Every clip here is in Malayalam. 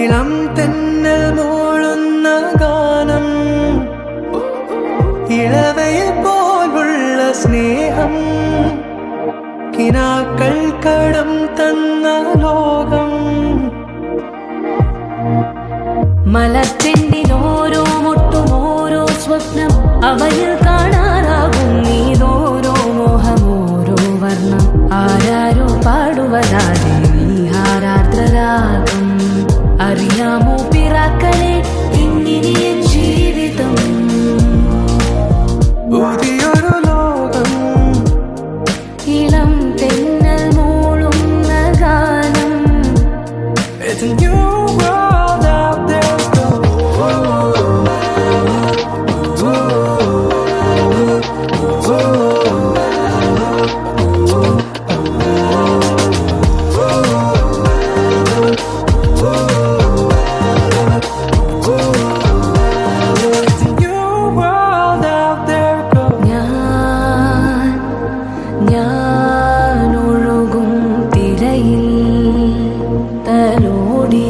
ഇളം തെന്നൽ മൂളുന്ന ഗാനം, ഇളവയിൽ പോലുള്ള സ്നേഹം, കിനാക്കൾ കടം തന്ന ലോകം. മലത്തെണ്ടിനോരോ മുട്ടും ഓരോ സ്വപ്നം, അവയിൽ കാണാനാകും നീതോരോ മോഹം, ഓരോ വർണ്ണം. ആരാരോ പാടുവതാതെ നീഹാരാർദ്രരാഗം. അറിയാമോ പിറാക്കളെ ഇന്നിനിയൻ ജീവിതം പുതിയൊരു ലോകം, ഇളം തെന്നൽ മൂളുന്ന ഗാനം. It's a new world out there. ഞാൻ ഒഴുകും തിരയിൽ തലോടി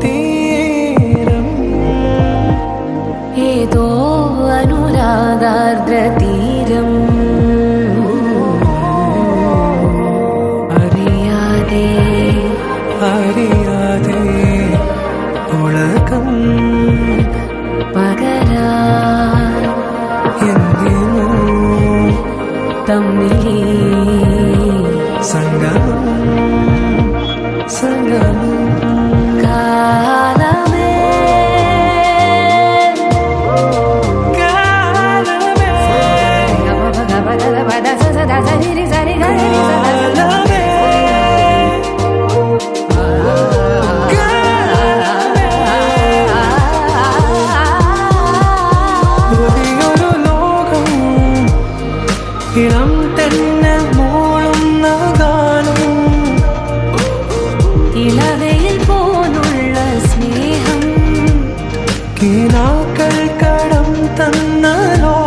തീരം, ഏതോ അനുരാഗാർദ്ര തീരം. അറിയാതെ അറിയാതെ ഉലകം പകരാൻ എന്തിനു തമ്മിലേ സംഗമം സംഗമം. കാലമേ കാലമേ പുതിയൊരു ലോകം, ഇളം തെന്നൽ മൂളുന്ന ഗാനം, ഇളവയിൽ പോലുള്ള സ്നേഹം, കിനാക്കൾ കടം തന്ന ലോകം.